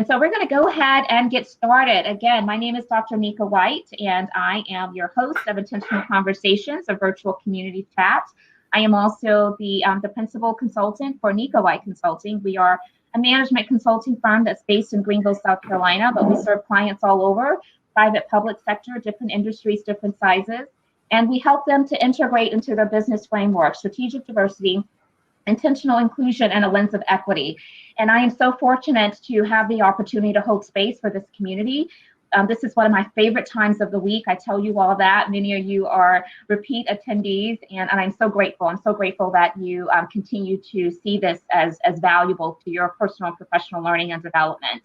And so we're going to go ahead and get started. Again, my name is Dr. Nika White, and I am your host of Intentional Conversations, a virtual community chat. I am also the principal consultant for Nika White Consulting. We are a management consulting firm that's based in Greenville, South Carolina, but we serve clients all over, private, public sector, different industries, different sizes. And we help them to integrate into their business framework, strategic diversity, intentional inclusion, and a lens of equity. And I am so fortunate to have the opportunity to hold space for this community. This is one of my favorite times of the week. I tell you all that. Many of you are repeat attendees, and I'm so grateful. I'm so grateful that you continue to see this as valuable to your personal and professional learning and development.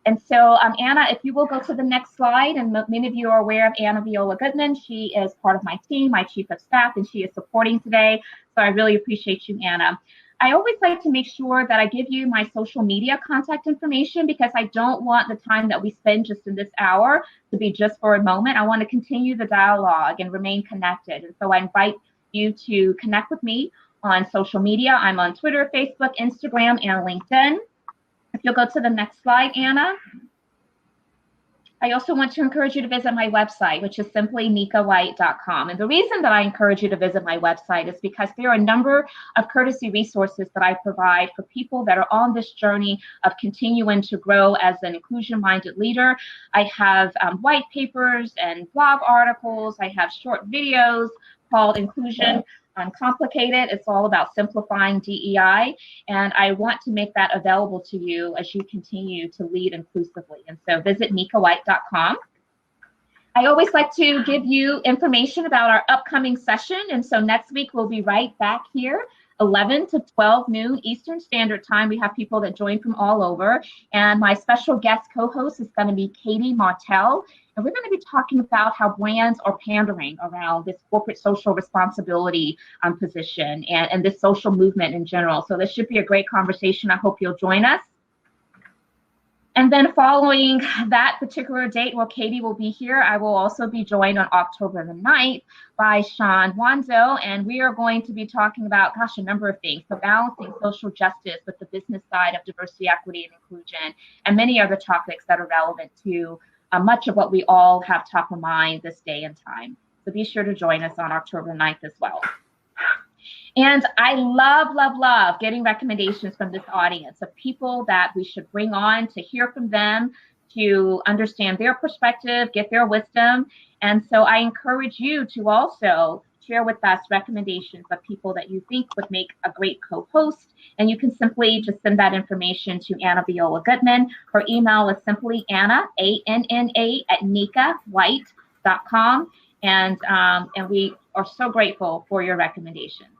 And so, Anna, if you will go to the next slide, and many of you are aware of Anna Viola Goodman. She is part of my team, my chief of staff, and she is supporting today. So I really appreciate you, Anna. I always like to make sure that I give you my social media contact information, because I don't want the time that we spend just in this hour to be just for a moment. I want to continue the dialogue and remain connected. And so I invite you to connect with me on social media. I'm on Twitter, Facebook, Instagram, and LinkedIn. If you'll go to the next slide, Anna. I also want to encourage you to visit my website, which is simply nikawhite.com. And the reason that I encourage you to visit my website is because there are a number of courtesy resources that I provide for people that are on this journey of continuing to grow as an inclusion-minded leader. I have white papers and blog articles. I have short videos called Inclusion Uncomplicated. It's all about simplifying DEI, and I want to make that available to you as you continue to lead inclusively. And so visit nikawhite.com. I always like to give you information about our upcoming session, and so next week we'll be right back here, 11 to 12 noon Eastern Standard Time. We have people that join from all over, and my special guest co-host is going to be Katie Martell. And we're going to be talking about how brands are pandering around this corporate social responsibility position and this social movement in general. So this should be a great conversation. I hope you'll join us. And then following that particular date where Katie will be here, I will also be joined on October the 9th by Sean Wanzo, and we are going to be talking about, a number of things. So balancing social justice with the business side of diversity, equity, and inclusion, and many other topics that are relevant to much of what we all have top of mind this day and time. So be sure to join us on October 9th as well. And I love getting recommendations from this audience of people that we should bring on to hear from them, to understand their perspective, get their wisdom. And so I encourage you to also share with us recommendations of people that you think would make a great co-host. And you can simply just send that information to Anna Viola Goodman. Her email is simply Anna, A-N-N-A, @nikawhite.com. And we are so grateful for your recommendations.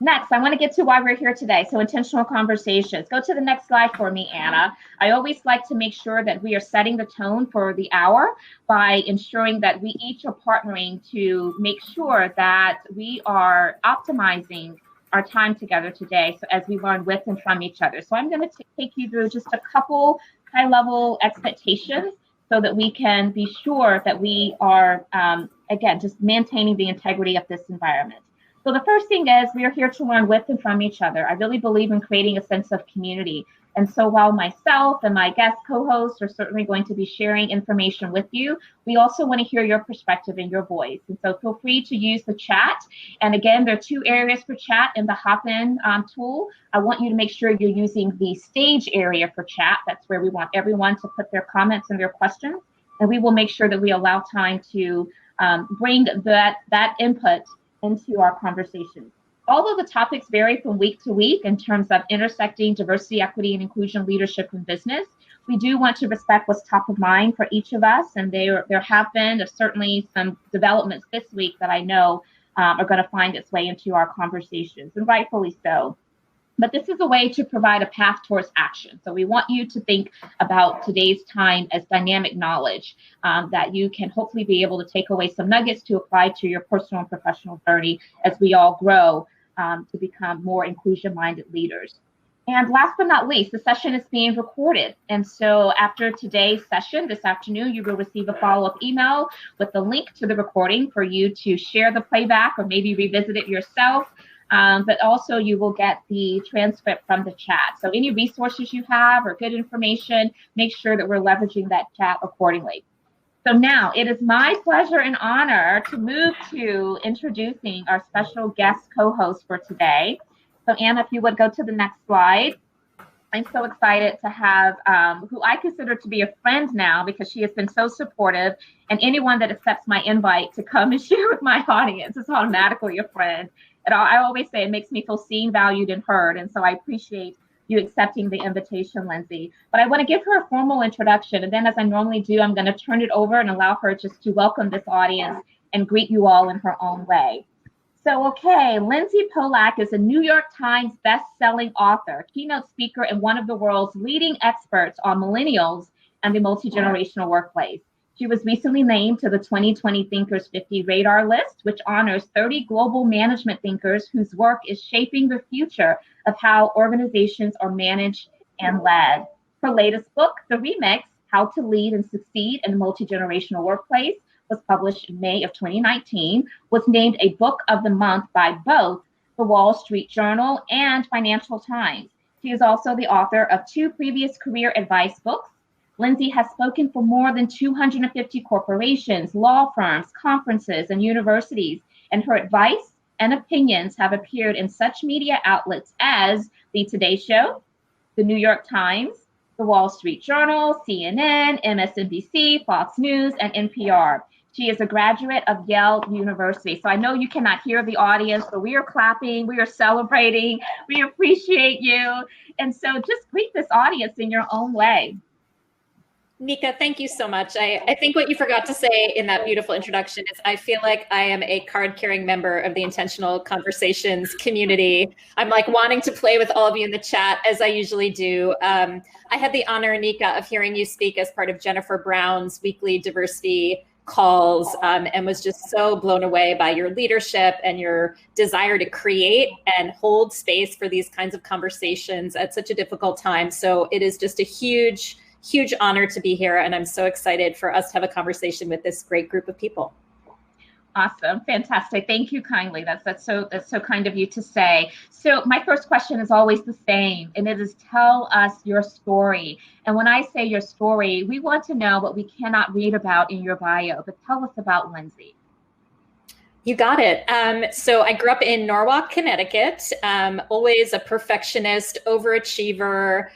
Next, I want to get to why we're here today. So intentional conversations. Go to the next slide for me, Anna. I always like to make sure that we are setting the tone for the hour by ensuring that we each are partnering to make sure that we are optimizing our time together today, so as we learn with and from each other. So I'm going to take you through just a couple high-level expectations so that we can be sure that we are, again, just maintaining the integrity of this environment. So the first thing is we are here to learn with and from each other. I really believe in creating a sense of community. And so while myself and my guest co-hosts are certainly going to be sharing information with you, we also want to hear your perspective and your voice. And so feel free to use the chat. And again, there are two areas for chat in the hop-in tool. I want you to make sure you're using the stage area for chat. That's where we want everyone to put their comments and their questions. And we will make sure that we allow time to bring that input into our conversations. Although the topics vary from week to week in terms of intersecting diversity, equity, and inclusion leadership in business, we do want to respect what's top of mind for each of us. And there have been certainly some developments this week that I know are going to find its way into our conversations, and rightfully so. But this is a way to provide a path towards action. So we want you to think about today's time as dynamic knowledge that you can hopefully be able to take away some nuggets to apply to your personal and professional journey as we all grow to become more inclusion-minded leaders. And last but not least, the session is being recorded. And so after today's session this afternoon, you will receive a follow-up email with the link to the recording for you to share the playback or maybe revisit it yourself. but also you will get the transcript from the chat. So any resources you have or good information, make sure that we're leveraging that chat accordingly. So now it is my pleasure and honor to move to introducing our special guest co-host for today. So Anna, if you would go to the next slide. I'm so excited to have who I consider to be a friend now because she has been so supportive, and anyone that accepts my invite to come and share with my audience is automatically a friend. And I always say it makes me feel seen, valued, and heard. And so I appreciate you accepting the invitation, Lindsey. But I want to give her a formal introduction. And then as I normally do, I'm going to turn it over and allow her just to welcome this audience and greet you all in her own way. So, okay, Lindsey Pollak is a New York Times best-selling author, keynote speaker, and one of the world's leading experts on millennials and the multi-generational workplace. She was recently named to the 2020 Thinkers 50 Radar list, which honors 30 global management thinkers whose work is shaping the future of how organizations are managed and led. Her latest book, The Remix, How to Lead and Succeed in a Multi-Generational Workplace, was published in May of 2019, was named a Book of the Month by both the Wall Street Journal and Financial Times. She is also the author of 2 previous career advice books. Lindsey has spoken for more than 250 corporations, law firms, conferences, and universities, and her advice and opinions have appeared in such media outlets as The Today Show, The New York Times, The Wall Street Journal, CNN, MSNBC, Fox News, and NPR. She is a graduate of Yale University. So I know you cannot hear the audience, but we are clapping, we are celebrating, we appreciate you. And so just greet this audience in your own way. Nika, thank you so much. I think what you forgot to say in that beautiful introduction is I feel like I am a card-carrying member of the Intentional Conversations community. I'm like wanting to play with all of you in the chat as I usually do. I had the honor, Nika, of hearing you speak as part of Jennifer Brown's weekly diversity calls and was just so blown away by your leadership and your desire to create and hold space for these kinds of conversations at such a difficult time. So it is just a huge honor to be here. And I'm so excited for us to have a conversation with this great group of people. Awesome. Fantastic. Thank you kindly. That's so kind of you to say. So my first question is always the same, and it is tell us your story. And when I say your story, we want to know what we cannot read about in your bio, but tell us about Lindsey. You got it. So I grew up in Norwalk, Connecticut, always a perfectionist, overachiever,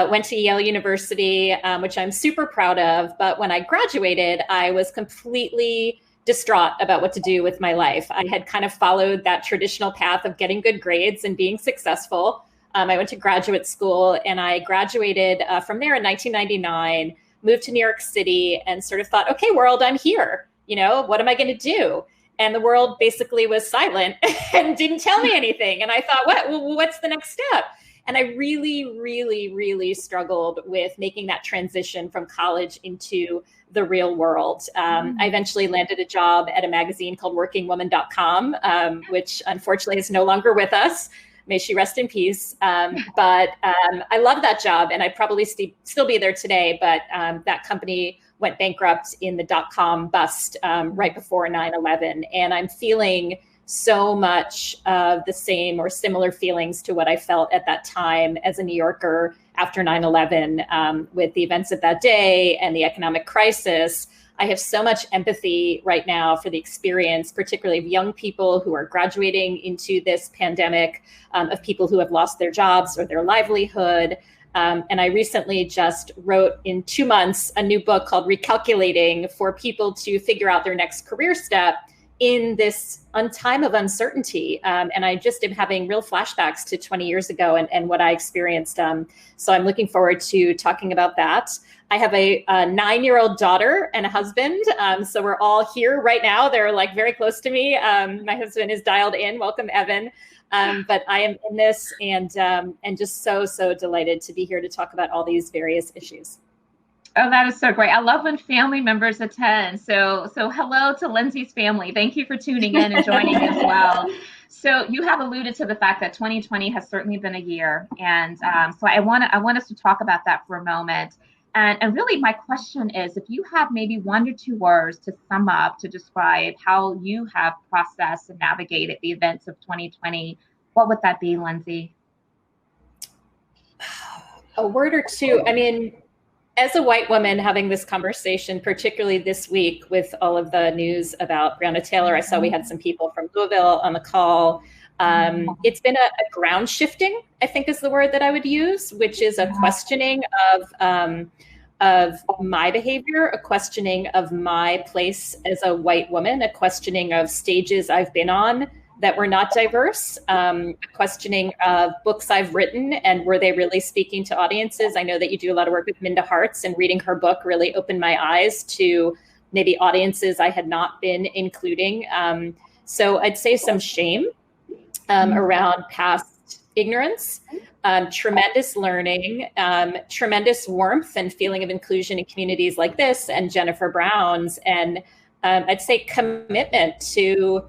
went to Yale University, which I'm super proud of. But when I graduated, I was completely distraught about what to do with my life. I had kind of followed that traditional path of getting good grades and being successful. I went to graduate school and I graduated from there in 1999, moved to New York City and sort of thought, okay, world, I'm here. You know, what am I going to do? And the world basically was silent and didn't tell me anything. And I thought, what's the next step? And I really struggled with making that transition from college into the real world. I eventually landed a job at a magazine called workingwoman.com, which unfortunately is no longer with us. May she rest in peace. But I love that job and I'd probably still be there today. But that company went bankrupt in the dot-com bust right before 9/11. And I'm feeling so much of the same or similar feelings to what I felt at that time as a New Yorker after 9/11 with the events of that day and the economic crisis. I have so much empathy right now for the experience, particularly of young people who are graduating into this pandemic, of people who have lost their jobs or their livelihood. And I recently just wrote in 2 months a new book called Recalculating for people to figure out their next career step in this time of uncertainty. And I just am having real flashbacks to 20 years ago and what I experienced. So I'm looking forward to talking about that. I have a 9-year-old daughter and a husband. So we're all here right now. They're like very close to me. My husband is dialed in. Welcome, Evan. But I am in this and just so delighted to be here to talk about all these various issues. Oh, that is so great. I love when family members attend. So hello to Lindsey's family. Thank you for tuning in and joining as well. So you have alluded to the fact that 2020 has certainly been a year. And so I want us to talk about that for a moment. And really my question is, if you have maybe 1 or 2 words to sum up, to describe how you have processed and navigated the events of 2020, what would that be, Lindsey? A word or two. I mean, as a white woman having this conversation, particularly this week with all of the news about Breonna Taylor, I saw we had some people from Louisville on the call. It's been a ground shifting, I think is the word that I would use, which is a questioning of my behavior, a questioning of my place as a white woman, a questioning of stages I've been on that were not diverse, a questioning of books I've written and were they really speaking to audiences? I know that you do a lot of work with Minda Harts, and reading her book really opened my eyes to maybe audiences I had not been including. So I'd say some shame around past ignorance, tremendous learning, tremendous warmth and feeling of inclusion in communities like this and Jennifer Brown's, and I'd say commitment to,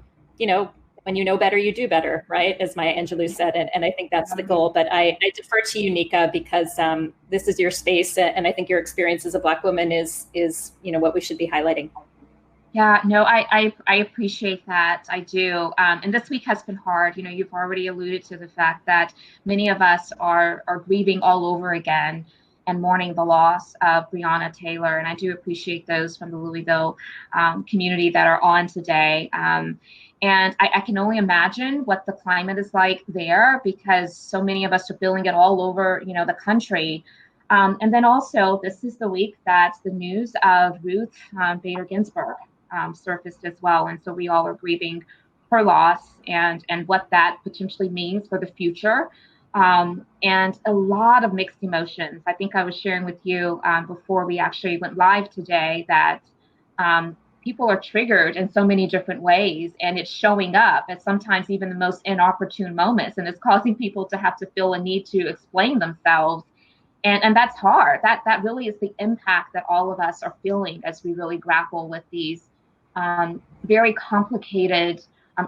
when you know better, you do better, right? As Maya Angelou said, and I think that's the goal. But I defer to you, Nika, because this is your space, and I think your experience as a Black woman is what we should be highlighting. Yeah, no, I appreciate that. I do. And this week has been hard. You've already alluded to the fact that many of us are grieving all over again and mourning the loss of Breonna Taylor. And I do appreciate those from the Louisville community that are on today. And I can only imagine what the climate is like there, because so many of us are feeling it all over, the country. And then also, this is the week that the news of Ruth Bader Ginsburg surfaced as well. And so we all are grieving her loss and what that potentially means for the future. And a lot of mixed emotions. I think I was sharing with you before we actually went live today that people are triggered in so many different ways, and it's showing up at sometimes even the most inopportune moments, and it's causing people to have to feel a need to explain themselves. And that's hard. That really is the impact that all of us are feeling as we really grapple with these very complicated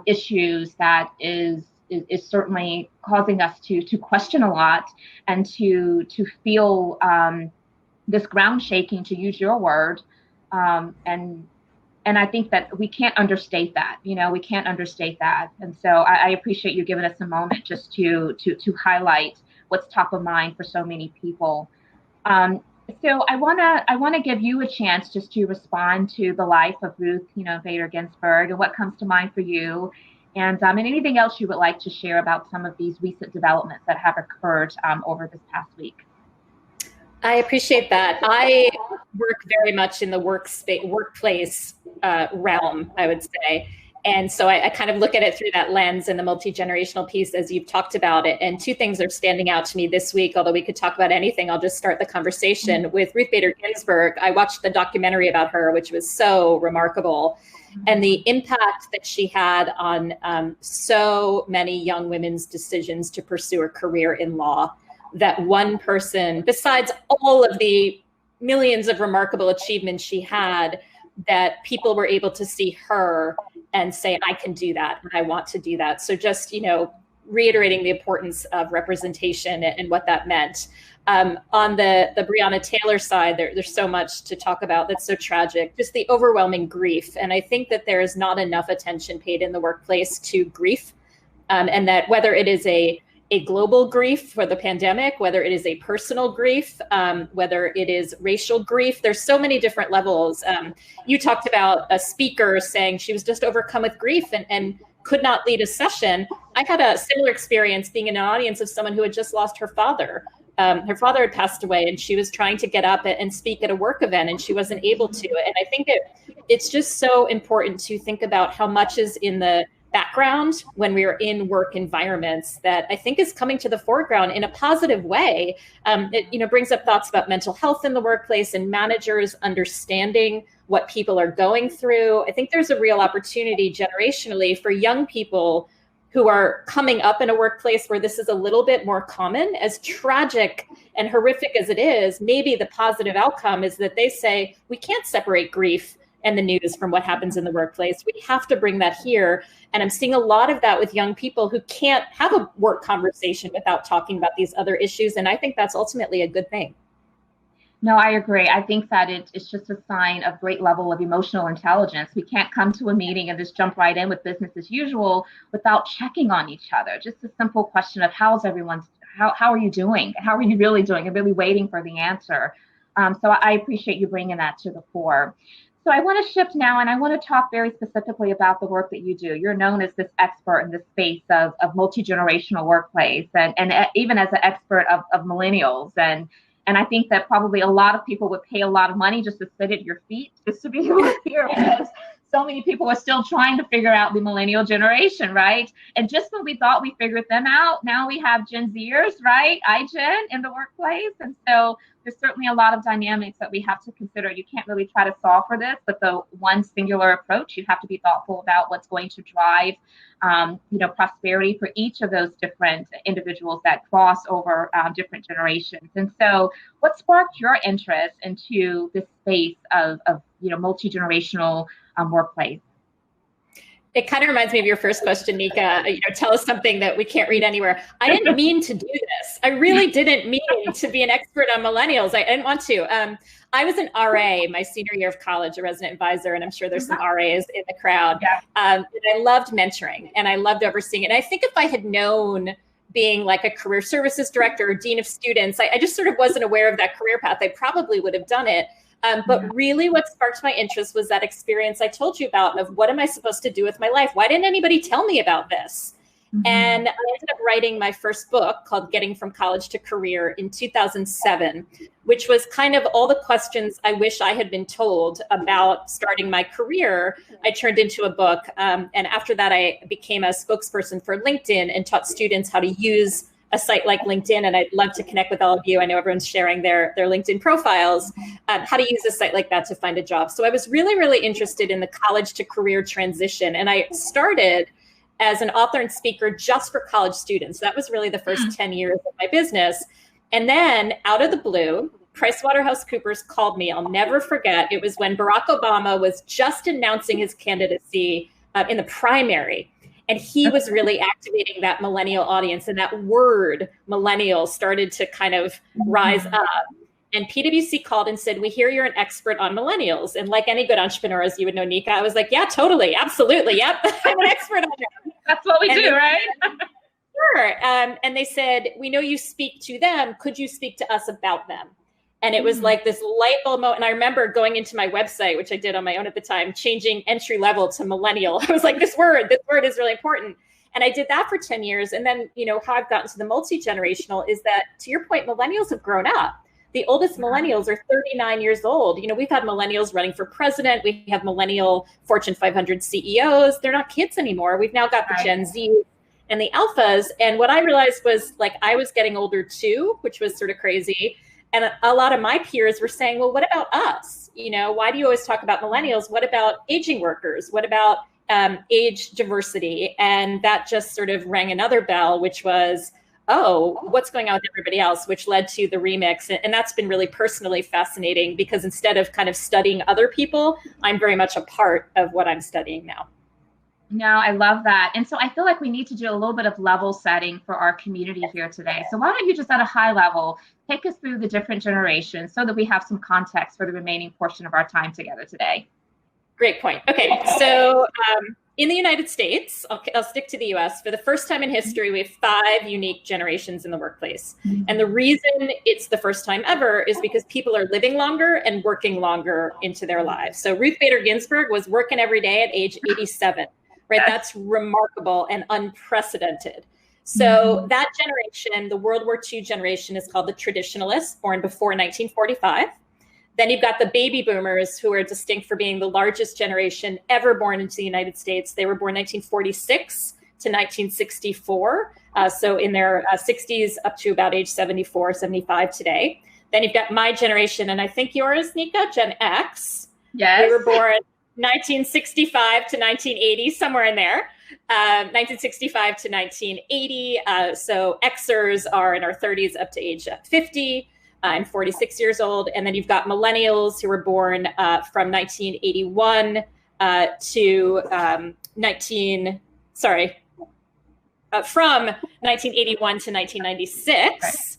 issues that is certainly causing us to question a lot and to feel this ground shaking, to use your word. And I think that we can't understate that. We can't understate that. And so I appreciate you giving us a moment just to highlight what's top of mind for so many people. So I wanna give you a chance just to respond to the life of Ruth, Bader Ginsburg, and what comes to mind for you, and anything else you would like to share about some of these recent developments that have occurred over this past week. I appreciate that. I work very much in the workplace realm, I would say. And so I kind of look at it through that lens and the multi-generational piece, as you've talked about it. And two things are standing out to me this week, although we could talk about anything. I'll just start the conversation with Ruth Bader Ginsburg. I watched the documentary about her, which was so remarkable. And the impact that she had on so many young women's decisions to pursue a career in law. That one person, besides all of the millions of remarkable achievements she had, that people were able to see her and say, I can do that, and I want to do that. So just, reiterating the importance of representation and what that meant. On the Breonna Taylor side, there's so much to talk about that's so tragic, just the overwhelming grief. And I think that there is not enough attention paid in the workplace to grief, and that whether it is a global grief for the pandemic, whether it is a personal grief, whether it is racial grief, there's so many different levels. You talked about a speaker saying she was just overcome with grief and could not lead a session. I had a similar experience being in an audience of someone who had just lost her father. Her father had passed away, and she was trying to get up and speak at a work event, and she wasn't able to. And I think it's just so important to think about how much is in the background when we are in work environments that I think is coming to the foreground in a positive way. It brings up thoughts about mental health in the workplace and managers understanding what people are going through. I think there's a real opportunity generationally for young people who are coming up in a workplace where this is a little bit more common. As tragic and horrific as it is, maybe the positive outcome is that they say, we can't separate grief and the news from what happens in the workplace. We have to bring that here. And I'm seeing a lot of that with young people who can't have a work conversation without talking about these other issues. And I think that's ultimately a good thing. No, I agree. I think that it's just a sign of great level of emotional intelligence. We can't come to a meeting and just jump right in with business as usual without checking on each other. Just a simple question of how's everyone's, how are you doing? How are you really doing? And really waiting for the answer. So I appreciate you bringing that to the fore. So I want to shift now, and I want to talk very specifically about the work that you do. You're known as this expert in the space of multi-generational workplace, and even as an expert of millennials. And I think that probably a lot of people would pay a lot of money just to sit at your feet, just to be able to hear, because so many people are still trying to figure out the millennial generation, right? And just when we thought we figured them out, now we have Gen Zers, right? iGen in the workplace. And so there's certainly a lot of dynamics that we have to consider. You can't really try to solve for this, but the one singular approach, you have to be thoughtful about what's going to drive prosperity for each of those different individuals that cross over different generations. And so what sparked your interest into this space of multi-generational workplace? It kind of reminds me of your first question, Nika. Tell us something that we can't read anywhere. I didn't mean to do this. I really didn't mean to be an expert on millennials. I didn't want to. I was an RA my senior year of college, a resident advisor, and I'm sure there's some RAs in the crowd. Yeah. And I loved mentoring and I loved overseeing it. And I think if I had known being like a career services director or dean of students, I just sort of wasn't aware of that career path. I probably would have done it. But really what sparked my interest was that experience I told you about of what am I supposed to do with my life? Why didn't anybody tell me about this? And I ended up writing my first book called Getting from College to Career in 2007, which was kind of all the questions I wish I had been told about starting my career. I turned into a book. And after that, I became a spokesperson for LinkedIn and taught students how to use a site like LinkedIn, and I'd love to connect with all of you. I know everyone's sharing their LinkedIn profiles, how to use a site like that to find a job. So I was really, really interested in the college to career transition. And I started as an author and speaker just for college students. That was really the first 10 years of my business. And then out of the blue, PricewaterhouseCoopers called me. I'll never forget. It was when Barack Obama was just announcing his candidacy in the primary. And he was really activating that millennial audience, and that word millennial started to kind of rise up. And PwC called and said, we hear you're an expert on millennials. And like any good entrepreneur, as you would know, Nika, I was like, yeah, totally. Absolutely. Yep. I'm an expert on them. That's what we do, right? Sure. And they said, we know you speak to them. Could you speak to us about them? And it was like this light bulb moment. And I remember going into my website, which I did on my own at the time, changing entry level to millennial. I was like, this word is really important. And I did that for 10 years. And then, how I've gotten to the multi-generational is that, to your point, millennials have grown up. The oldest millennials are 39 years old. We've had millennials running for president. We have millennial Fortune 500 CEOs. They're not kids anymore. We've now got the Gen Z and the alphas. And what I realized was I was getting older too, which was sort of crazy. And a lot of my peers were saying, well, what about us? Why do you always talk about millennials? What about aging workers? What about age diversity? And that just sort of rang another bell, which was, oh, what's going on with everybody else, which led to the remix. And that's been really personally fascinating because instead of kind of studying other people, I'm very much a part of what I'm studying now. No, I love that. And so I feel like we need to do a little bit of level setting for our community here today. So why don't you just at a high level, take us through the different generations so that we have some context for the remaining portion of our time together today. Great point. Okay, so in the United States, I'll stick to the US, for the first time in history, we have 5 unique generations in the workplace. And the reason it's the first time ever is because people are living longer and working longer into their lives. So Ruth Bader Ginsburg was working every day at age 87. Right? That's remarkable and unprecedented. So that generation, the World War II generation, is called the traditionalists, born before 1945. Then you've got the baby boomers, who are distinct for being the largest generation ever born into the United States. They were born 1946 to 1964. So in their 60s up to about age 74, 75 today. Then you've got my generation, and I think yours, Nika, Gen X. Yes. We were born 1965 to 1980, somewhere in there, 1965 to 1980. So Xers are in our 30s up to age 50 and 46 years old. And then you've got millennials who were born from 1981 from 1981 to 1996.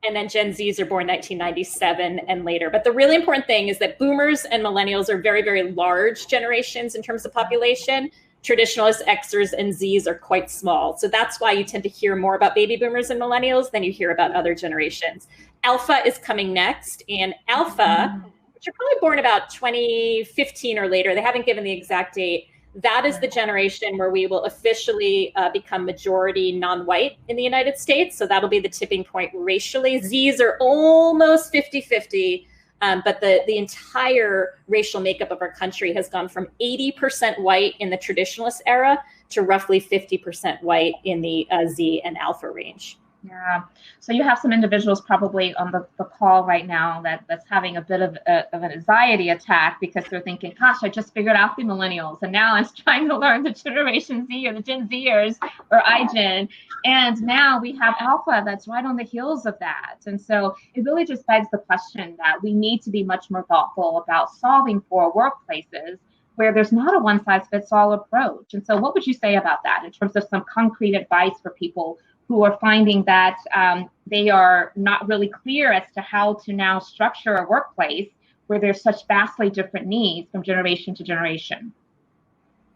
and then Gen Zs are born 1997 and later. But the really important thing is that boomers and millennials are very, very large generations in terms of population. Traditionalists, Xers, and Zs are quite small. So that's why you tend to hear more about baby boomers and millennials than you hear about other generations. Alpha is coming next, and Alpha, which are probably born about 2015 or later, they haven't given the exact date. That is the generation where we will officially become majority non-white in the United States. So that'll be the tipping point racially. Zs are almost 50-50, but the entire racial makeup of our country has gone from 80% white in the traditionalist era to roughly 50% white in the Z and Alpha range. Yeah. So you have some individuals probably on the call right now that's having a bit of an anxiety attack because they're thinking, gosh, I just figured out the millennials and now I'm trying to learn the Generation Z or the Gen Zers or iGen. And now we have Alpha that's right on the heels of that. And so it really just begs the question that we need to be much more thoughtful about solving for workplaces where there's not a one-size-fits-all approach. And so what would you say about that in terms of some concrete advice for people who are finding that they are not really clear as to how to now structure a workplace where there's such vastly different needs from generation to generation?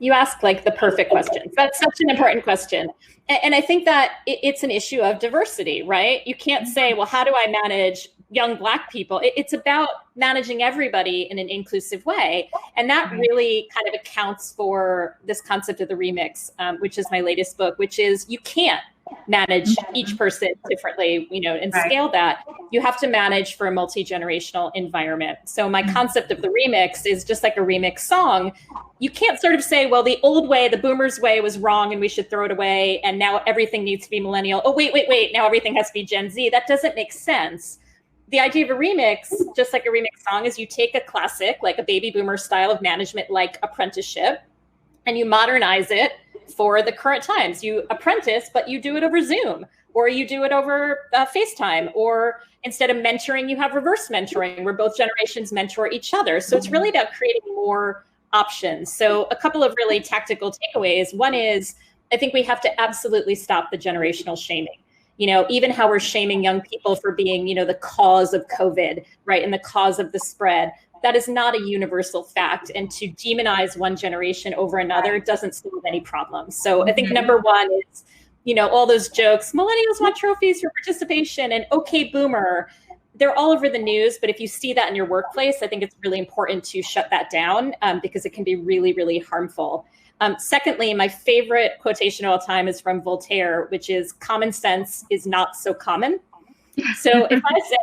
You ask like the perfect question. That's such an important question. And I think that it's an issue of diversity, right? You can't say, well, how do I manage young Black people? It's about managing everybody in an inclusive way. And that really kind of accounts for this concept of the remix, which is my latest book, which is you can't manage each person differently, and scale that. You have to manage for a multi-generational environment. So my concept of the remix is just like a remix song. You can't sort of say, well, the old way, the boomers way was wrong and we should throw it away. And now everything needs to be millennial. Oh, wait. Now everything has to be Gen Z. That doesn't make sense. The idea of a remix, just like a remix song, is you take a classic, like a baby boomer style of management, like apprenticeship, and you modernize it for the current times. You apprentice, but you do it over Zoom, or you do it over FaceTime, or instead of mentoring, you have reverse mentoring where both generations mentor each other. So it's really about creating more options. So a couple of really tactical takeaways. One is, I think we have to absolutely stop the generational shaming. Even how we're shaming young people for being, the cause of COVID, right? And the cause of the spread. That is not a universal fact. And to demonize one generation over another doesn't solve any problems. So I think number one is, all those jokes, millennials want trophies for participation and okay, boomer, they're all over the news. But if you see that in your workplace, I think it's really important to shut that down because it can be really, really harmful. Secondly, my favorite quotation of all time is from Voltaire, which is common sense is not so common. So if I say,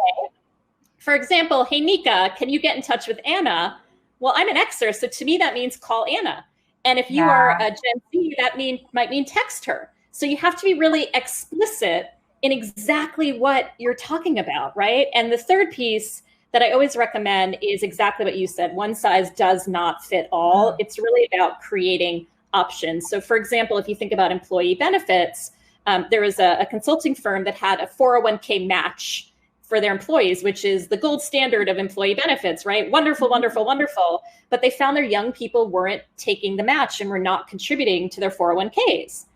for example, hey, Nika, can you get in touch with Anna? Well, I'm an Xer, so to me, that means call Anna. And if you are a Gen Z, that might mean text her. So you have to be really explicit in exactly what you're talking about, right? And the third piece that I always recommend is exactly what you said. One size does not fit all. It's really about creating options. So for example, if you think about employee benefits, there was a consulting firm that had a 401k match for their employees, which is the gold standard of employee benefits, right? Wonderful, wonderful, wonderful. But they found their young people weren't taking the match and were not contributing to their 401ks.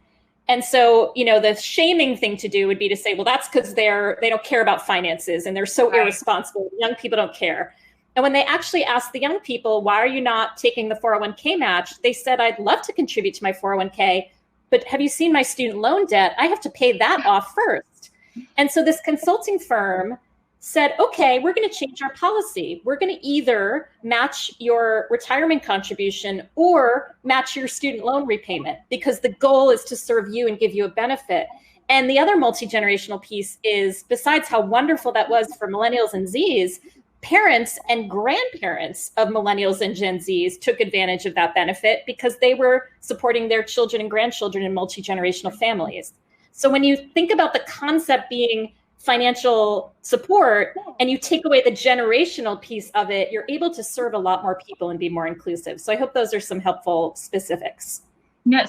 And so, the shaming thing to do would be to say, well, that's because they don't care about finances and they're so irresponsible. Young people don't care. And when they actually asked the young people, why are you not taking the 401k match? They said, I'd love to contribute to my 401k, but have you seen my student loan debt? I have to pay that off first. And so this consulting firm said, okay, we're going to change our policy. We're going to either match your retirement contribution or match your student loan repayment because the goal is to serve you and give you a benefit. And the other multi-generational piece is, besides how wonderful that was for millennials and Zs, parents and grandparents of millennials and Gen Zs took advantage of that benefit because they were supporting their children and grandchildren in multi-generational families. So when you think about the concept being financial support and you take away the generational piece of it, you're able to serve a lot more people and be more inclusive. So I hope those are some helpful specifics.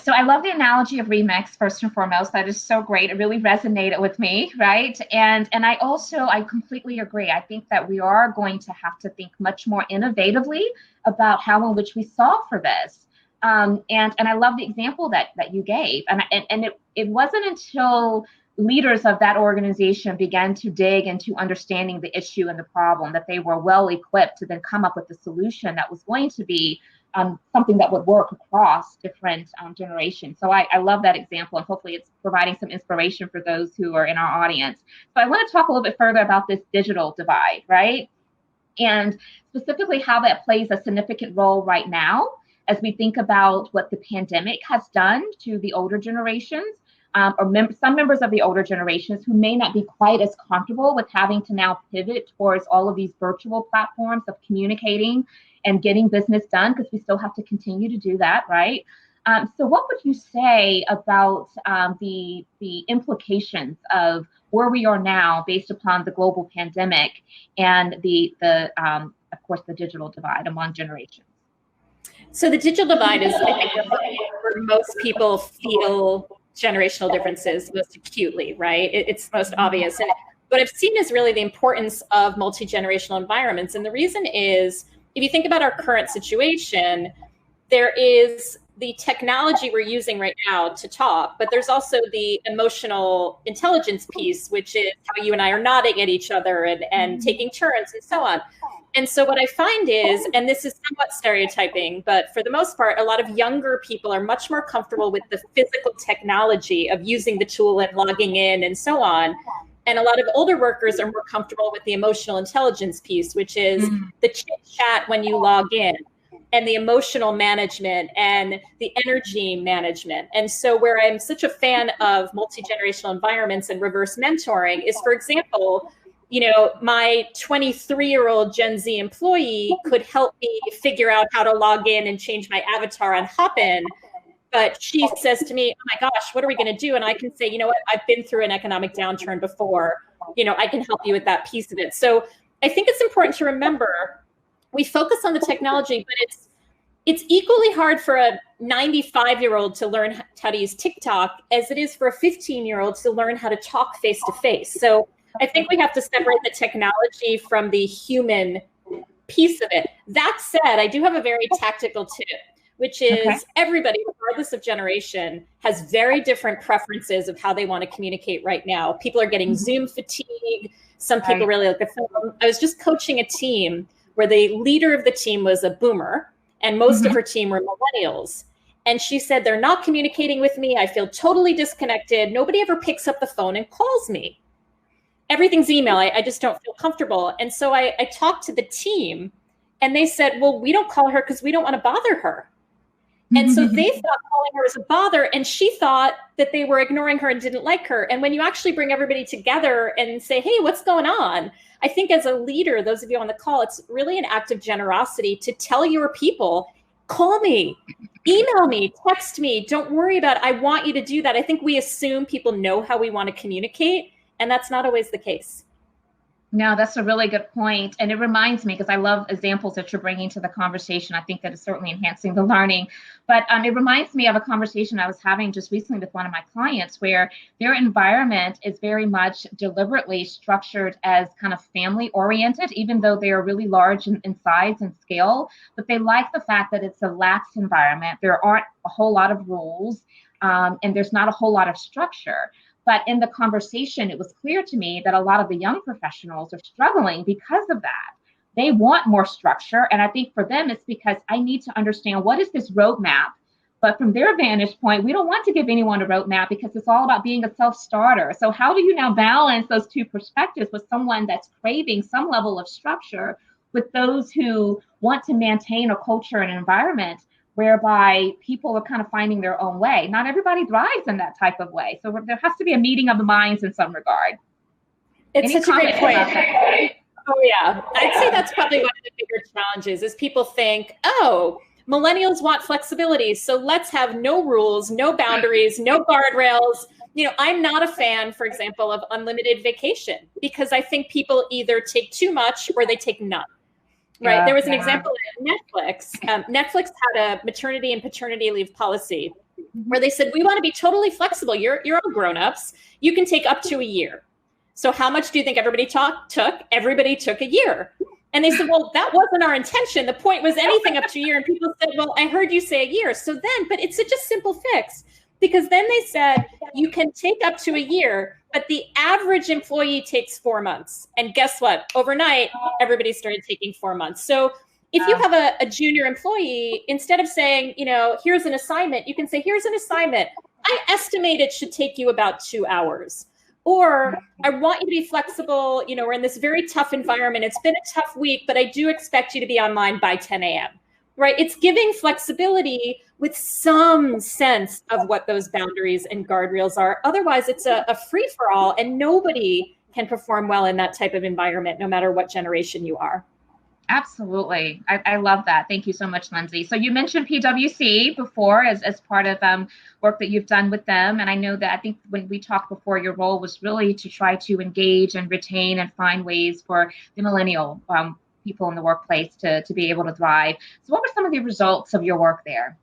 So I love the analogy of remix, first and foremost. That is so great. It really resonated with me, right? And I completely agree. I think that we are going to have to think much more innovatively about how in which we solve for this. And I love the example that you gave. And it wasn't until leaders of that organization began to dig into understanding the issue and the problem, that they were well equipped to then come up with a solution that was going to be something that would work across different generations. So I love that example, and hopefully it's providing some inspiration for those who are in our audience. So I want to talk a little bit further about this digital divide, right? And specifically how that plays a significant role right now as we think about what the pandemic has done to the older generations, some members of the older generations who may not be quite as comfortable with having to now pivot towards all of these virtual platforms of communicating and getting business done, because we still have to continue to do that, right? So what would you say about the implications of where we are now based upon the global pandemic and of course, the digital divide among generations? So the digital divide is, I think, where most people feel generational differences most acutely, right? It's most obvious. And what I've seen is really the importance of multi-generational environments. And the reason is, if you think about our current situation, there is the technology we're using right now to talk, but there's also the emotional intelligence piece, which is how you and I are nodding at each other and taking turns and so on. And so what I find is, and this is somewhat stereotyping, but for the most part, a lot of younger people are much more comfortable with the physical technology of using the tool and logging in and so on. And a lot of older workers are more comfortable with the emotional intelligence piece, which is the chit chat when you log in, and the emotional management and the energy management. And so where I'm such a fan of multi-generational environments and reverse mentoring is, for example, my 23-year-old Gen Z employee could help me figure out how to log in and change my avatar on Hopin. But she says to me, oh my gosh, what are we going to do? And I can say, you know what, I've been through an economic downturn before. I can help you with that piece of it. So I think it's important to remember, we focus on the technology, but it's equally hard for a 95-year-old to learn how to use TikTok as it is for a 15-year-old to learn how to talk face-to-face. So I think we have to separate the technology from the human piece of it. That said, I do have a very tactical tip, which is everybody, regardless of generation, has very different preferences of how they want to communicate right now. People are getting Zoom fatigue. Some people really like the phone. I was just coaching a team where the leader of the team was a boomer, and most of her team were millennials. And she said, they're not communicating with me. I feel totally disconnected. Nobody ever picks up the phone and calls me. Everything's email. I just don't feel comfortable. And so I talked to the team, and they said, well, we don't call her because we don't want to bother her. And so they thought calling her was a bother, and she thought that they were ignoring her and didn't like her. And when you actually bring everybody together and say, hey, what's going on? I think as a leader, those of you on the call, it's really an act of generosity to tell your people, call me, email me, text me, don't worry about it. I want you to do that. I think we assume people know how we want to communicate, and that's not always the case. No, that's a really good point. And it reminds me, because I love examples that you're bringing to the conversation. I think that is certainly enhancing the learning. But it reminds me of a conversation I was having just recently with one of my clients, where their environment is very much deliberately structured as kind of family oriented, even though they are really large in size and scale. But they like the fact that it's a lax environment. There aren't a whole lot of rules, and there's not a whole lot of structure. But in the conversation, it was clear to me that a lot of the young professionals are struggling because of that. They want more structure. And I think for them, it's because I need to understand, what is this roadmap? But from their vantage point, we don't want to give anyone a roadmap because it's all about being a self-starter. So how do you now balance those two perspectives with someone that's craving some level of structure with those who want to maintain a culture and environment whereby people are kind of finding their own way? Not everybody thrives in that type of way. So there has to be a meeting of the minds in some regard. It's such a great point. Oh, yeah. I'd say that's probably one of the bigger challenges is people think, oh, millennials want flexibility, so let's have no rules, no boundaries, no guardrails. I'm not a fan, for example, of unlimited vacation, because I think people either take too much or they take none. Right. There was an example at Netflix. Netflix had a maternity and paternity leave policy where they said, we want to be totally flexible. You're all grown-ups. You can take up to a year. So how much do you think everybody took? Everybody took a year. And they said, well, that wasn't our intention. The point was anything up to a year. And people said, well, I heard you say a year. So then, but it's such a simple fix. Because then they said you can take up to a year, but the average employee takes 4 months. And guess what? Overnight, everybody started taking 4 months. So if you have a junior employee, instead of saying, here's an assignment, you can say, here's an assignment. I estimate it should take you about 2 hours. Or I want you to be flexible. We're in this very tough environment. It's been a tough week, but I do expect you to be online by 10 a.m. Right? It's giving flexibility with some sense of what those boundaries and guardrails are. Otherwise, it's a free-for-all, and nobody can perform well in that type of environment, no matter what generation you are. Absolutely. I love that. Thank you so much, Lindsey. So you mentioned PwC before as part of work that you've done with them. And I know that I think when we talked before, your role was really to try to engage and retain and find ways for the millennial people in the workplace to be able to thrive. So what were some of the results of your work there?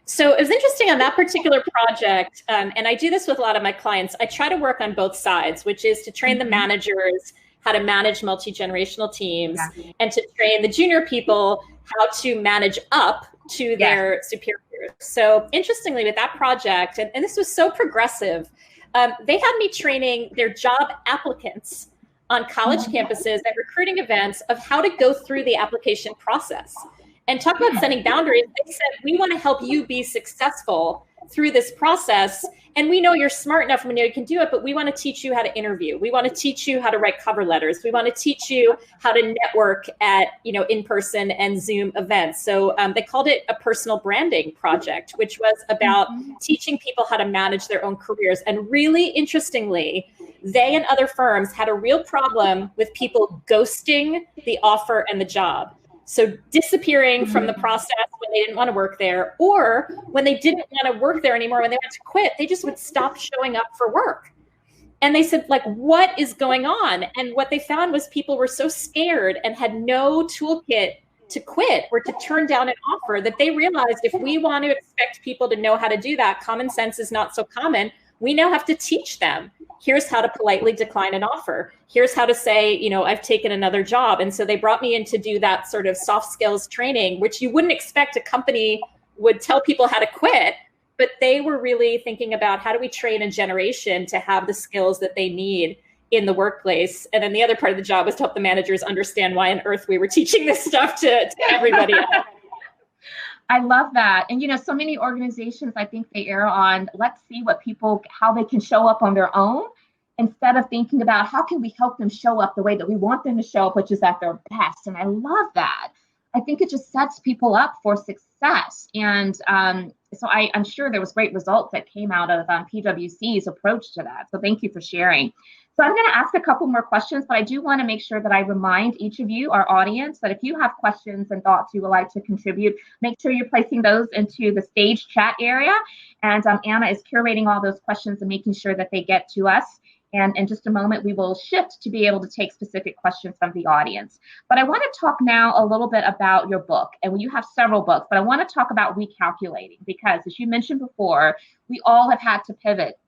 So it was interesting on that particular project, and I do this with a lot of my clients. I try to work on both sides, which is to train the managers how to manage multi-generational teams, and to train the junior people how to manage up to their superiors. So interestingly, with that project, and this was so progressive, they had me training their job applicants on college campuses at recruiting events of how to go through the application process. And talk about setting boundaries. They said, we want to help you be successful through this process. And we know you're smart enough and we know you can do it, but we want to teach you how to interview. We want to teach you how to write cover letters. We want to teach you how to network at, in-person and Zoom events. So they called it a personal branding project, which was about teaching people how to manage their own careers. And really interestingly, they and other firms had a real problem with people ghosting the offer and the job. So disappearing from the process when they didn't want to work there, or when they didn't want to work there anymore, when they went to quit, they just would stop showing up for work. And they said, what is going on? And what they found was people were so scared and had no toolkit to quit or to turn down an offer that they realized if we want to expect people to know how to do that, common sense is not so common. We now have to teach them. Here's how to politely decline an offer. Here's how to say, I've taken another job. And so they brought me in to do that sort of soft skills training, which you wouldn't expect a company would tell people how to quit, but they were really thinking about how do we train a generation to have the skills that they need in the workplace. And then the other part of the job was to help the managers understand why on earth we were teaching this stuff to everybody else. I love that. And, so many organizations, I think they err on, let's see how they can show up on their own, instead of thinking about how can we help them show up the way that we want them to show up, which is at their best. And I love that. I think it just sets people up for success. And so I'm sure there was great results that came out of PwC's approach to that. So thank you for sharing. So I'm going to ask a couple more questions, but I do want to make sure that I remind each of you, our audience, that if you have questions and thoughts you would like to contribute, make sure you're placing those into the stage chat area. And Anna is curating all those questions and making sure that they get to us. And in just a moment, we will shift to be able to take specific questions from the audience. But I want to talk now a little bit about your book. And you have several books, but I want to talk about recalculating, because as you mentioned before, we all have had to pivot,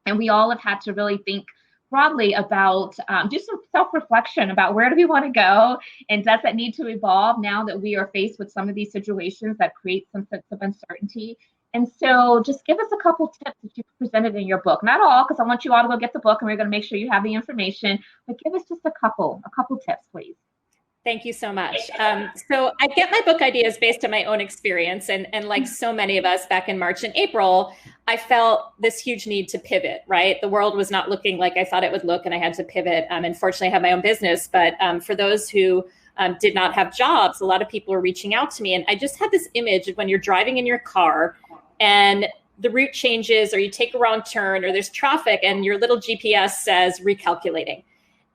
and we all have had to really think broadly about do some self-reflection about where do we want to go, and does that need to evolve now that we are faced with some of these situations that create some sense of uncertainty. And so just give us a couple tips that you presented in your book. Not all, because I want you all to go get the book and we're going to make sure you have the information, but give us just a couple tips, please. Thank you so much. So I get my book ideas based on my own experience. And like so many of us back in March and April, I felt this huge need to pivot, right? The world was not looking like I thought it would look, and I had to pivot. And fortunately, I have my own business. But for those who did not have jobs, a lot of people were reaching out to me. And I just had this image of when you're driving in your car and the route changes, or you take a wrong turn, or there's traffic and your little GPS says recalculating.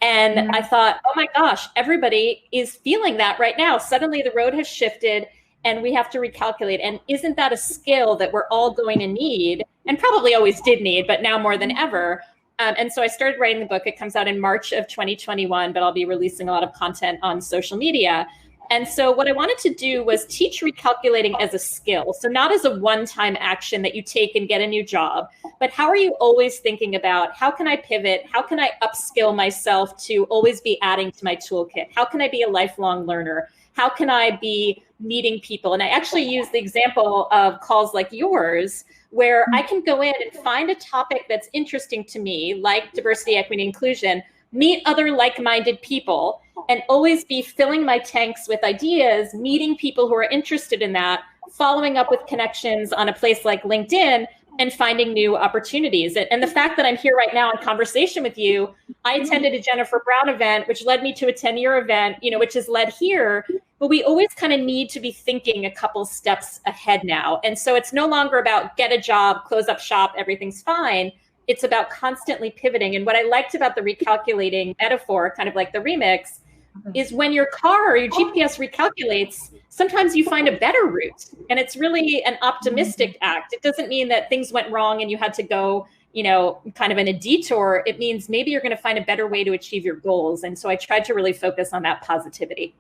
And I thought, oh my gosh, everybody is feeling that right now. Suddenly the road has shifted and we have to recalculate. And isn't that a skill that we're all going to need, and probably always did need, but now more than ever? And so I started writing the book. It comes out in March of 2021, but I'll be releasing a lot of content on social media. And so what I wanted to do was teach recalculating as a skill. So not as a one-time action that you take and get a new job, but how are you always thinking about, how can I pivot? How can I upskill myself to always be adding to my toolkit? How can I be a lifelong learner? How can I be meeting people? And I actually use the example of calls like yours, where I can go in and find a topic that's interesting to me, like diversity, equity, inclusion, meet other like-minded people, and always be filling my tanks with ideas, meeting people who are interested in that, following up with connections on a place like LinkedIn, and finding new opportunities. And the fact that I'm here right now in conversation with you, I attended a Jennifer Brown event, which led me to a 10-year event, which has led here. But we always kind of need to be thinking a couple steps ahead now. And so it's no longer about get a job, close up shop, everything's fine. It's about constantly pivoting. And what I liked about the recalculating metaphor, kind of like the remix, is when your car or your GPS recalculates, sometimes you find a better route. And it's really an optimistic act. It doesn't mean that things went wrong and you had to go, kind of in a detour. It means maybe you're going to find a better way to achieve your goals. And so I tried to really focus on that positivity.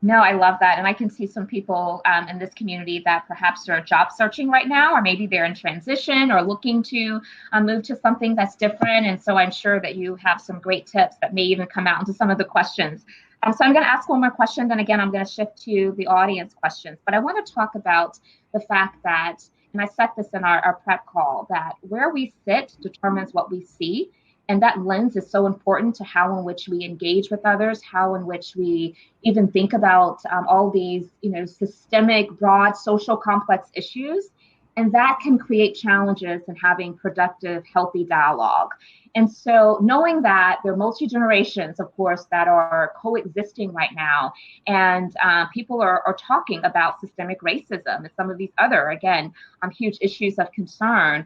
No, I love that. And I can see some people in this community that perhaps are job searching right now, or maybe they're in transition or looking to move to something that's different. And so I'm sure that you have some great tips that may even come out into some of the questions. So I'm going to ask one more question. Then again, I'm going to shift to the audience questions. But I want to talk about the fact that, and I set this in our prep call, that where we sit determines what we see. And that lens is so important to how in which we engage with others, how in which we even think about all these, systemic, broad, social complex issues. And that can create challenges in having productive, healthy dialogue. And so knowing that there are multi-generations, of course, that are coexisting right now, and people are talking about systemic racism and some of these other, again, huge issues of concern.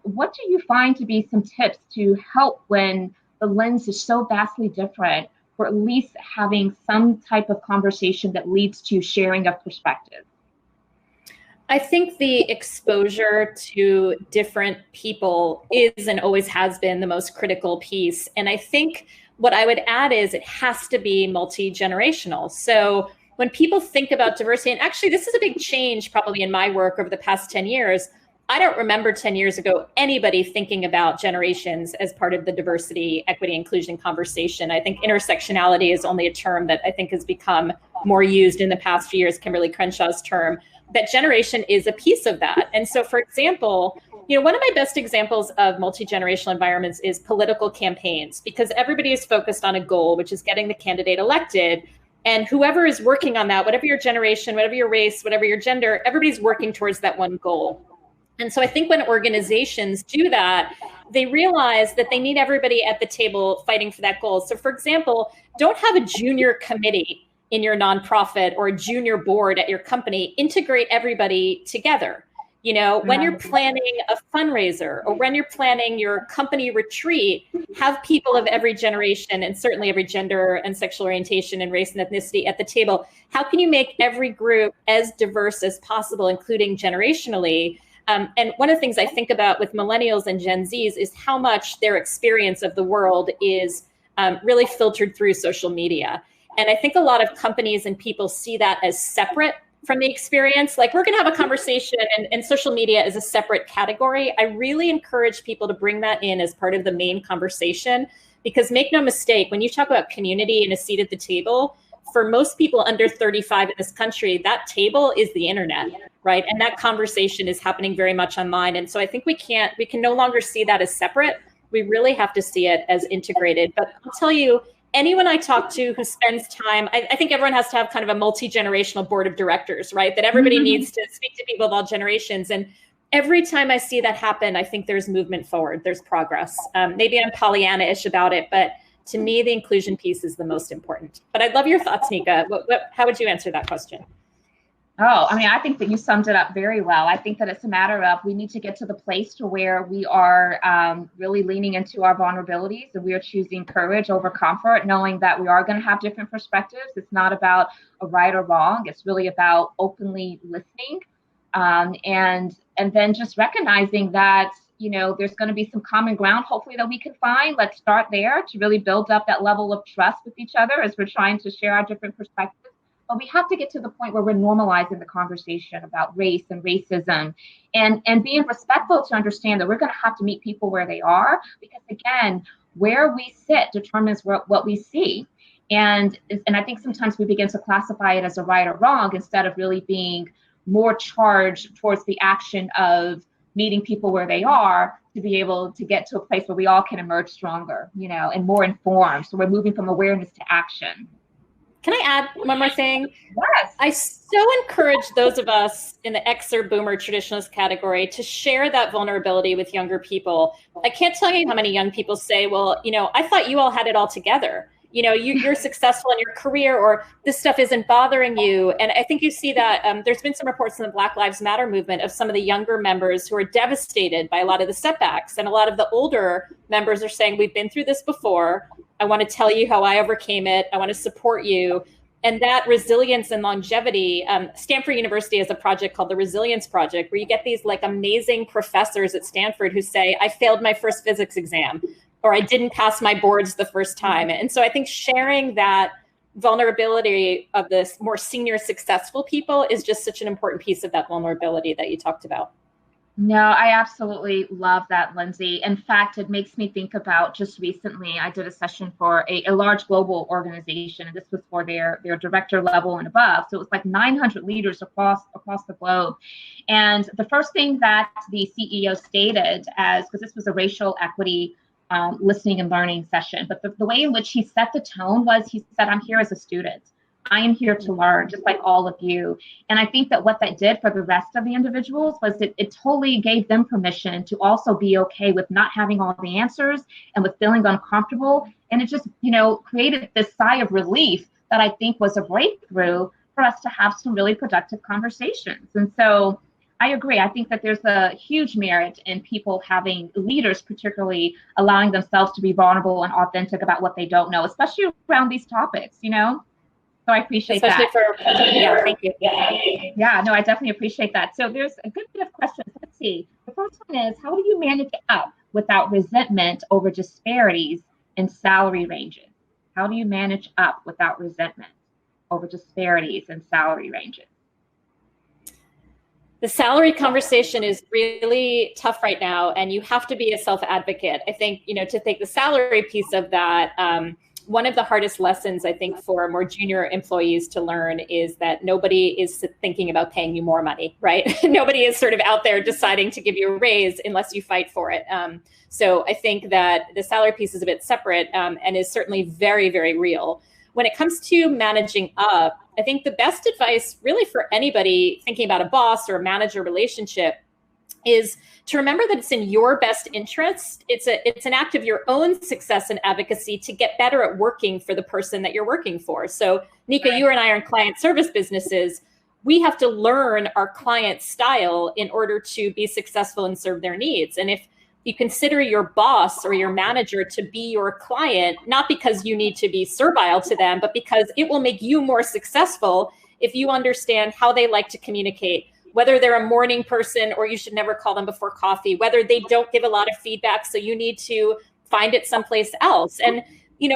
What do you find to be some tips to help when the lens is so vastly different, for at least having some type of conversation that leads to sharing of perspective? I think the exposure to different people is and always has been the most critical piece. And I think what I would add is it has to be multi-generational. So when people think about diversity, and actually this is a big change probably in my work over the past 10 years, I don't remember 10 years ago anybody thinking about generations as part of the diversity, equity, inclusion conversation. I think intersectionality is only a term that I think has become more used in the past few years, Kimberly Crenshaw's term. That generation is a piece of that. And so, for example, one of my best examples of multi-generational environments is political campaigns, because everybody is focused on a goal, which is getting the candidate elected. And whoever is working on that, whatever your generation, whatever your race, whatever your gender, everybody's working towards that one goal. And so I think when organizations do that, they realize that they need everybody at the table fighting for that goal. So for example, don't have a junior committee in your nonprofit or a junior board at your company. Integrate everybody together. When you're planning a fundraiser or when you're planning your company retreat, have people of every generation and certainly every gender and sexual orientation and race and ethnicity at the table. How can you make every group as diverse as possible, including generationally? And one of the things I think about with millennials and Gen Zs is how much their experience of the world is really filtered through social media. And I think a lot of companies and people see that as separate from the experience. Like, we're going to have a conversation and social media is a separate category. I really encourage people to bring that in as part of the main conversation, because make no mistake, when you talk about community and a seat at the table, for most people under 35 in this country, that table is the internet, right? And that conversation is happening very much online. And so I think we can no longer see that as separate. We really have to see it as integrated. But I'll tell you, anyone I talk to who spends time, I think everyone has to have kind of a multi-generational board of directors, right? That everybody needs to speak to people of all generations. And every time I see that happen, I think there's movement forward, there's progress. Maybe I'm Pollyanna-ish about it, but to me, the inclusion piece is the most important. But I'd love your thoughts, Nika. How would you answer that question? Oh, I think that you summed it up very well. I think that it's a matter of we need to get to the place to where we are really leaning into our vulnerabilities, and we are choosing courage over comfort, knowing that we are going to have different perspectives. It's not about a right or wrong. It's really about openly listening, and then just recognizing that there's going to be some common ground, hopefully, that we can find. Let's start there to really build up that level of trust with each other as we're trying to share our different perspectives. But we have to get to the point where we're normalizing the conversation about race and racism, and being respectful to understand that we're going to have to meet people where they are, because again, where we sit determines what we see. And I think sometimes we begin to classify it as a right or wrong instead of really being more charged towards the action of meeting people where they are to be able to get to a place where we all can emerge stronger, and more informed. So we're moving from awareness to action. Can I add one more thing? Yes. I so encourage those of us in the X or Boomer traditionalist category to share that vulnerability with younger people. I can't tell you how many young people say, well, I thought you all had it all together. You're successful in your career, or this stuff isn't bothering you. And I think you see that there's been some reports in the Black Lives Matter movement of some of the younger members who are devastated by a lot of the setbacks. And a lot of the older members are saying, we've been through this before. I want to tell you how I overcame it. I want to support you. And that resilience and longevity, Stanford University has a project called the Resilience Project, where you get these amazing professors at Stanford who say, I failed my first physics exam, or I didn't pass my boards the first time. And so I think sharing that vulnerability of the more senior successful people is just such an important piece of that vulnerability that you talked about. No, I absolutely love that, Lindsey. In fact, it makes me think about just recently, I did a session for a large global organization, and this was for their director level and above. So it was like 900 leaders across the globe. And the first thing that the CEO stated, because this was a racial equity listening and learning session, but the way in which he set the tone was, he said, I'm here as a student. I am here to learn, just like all of you. And I think that what that did for the rest of the individuals was it totally gave them permission to also be okay with not having all the answers and with feeling uncomfortable. And it just, created this sigh of relief that I think was a breakthrough for us to have some really productive conversations. And so I agree. I think that there's a huge merit in people having leaders, particularly allowing themselves to be vulnerable and authentic about what they don't know, especially around these topics, So I appreciate that. Yeah, thank you. Yeah, no, I definitely appreciate that. So there's a good bit of questions. Let's see. The first one is, how do you manage up without resentment over disparities in salary ranges? How do you manage up without resentment over disparities in salary ranges? The salary conversation is really tough right now, and you have to be a self-advocate. I think, to take the salary piece of that, one of the hardest lessons, I think, for more junior employees to learn is that nobody is thinking about paying you more money, right? Nobody is sort of out there deciding to give you a raise unless you fight for it. So I think that the salary piece is a bit separate and is certainly very, very real. When it comes to managing up, I think the best advice really for anybody thinking about a boss or a manager relationship is to remember that it's in your best interest. It's an act of your own success and advocacy to get better at working for the person that you're working for. So Nika, you and I are in client service businesses. We have to learn our client style in order to be successful and serve their needs. And if you consider your boss or your manager to be your client, not because you need to be servile to them, but because it will make you more successful if you understand how they like to communicate, whether they're a morning person or you should never call them before coffee, whether they don't give a lot of feedback, so you need to find it someplace else. And,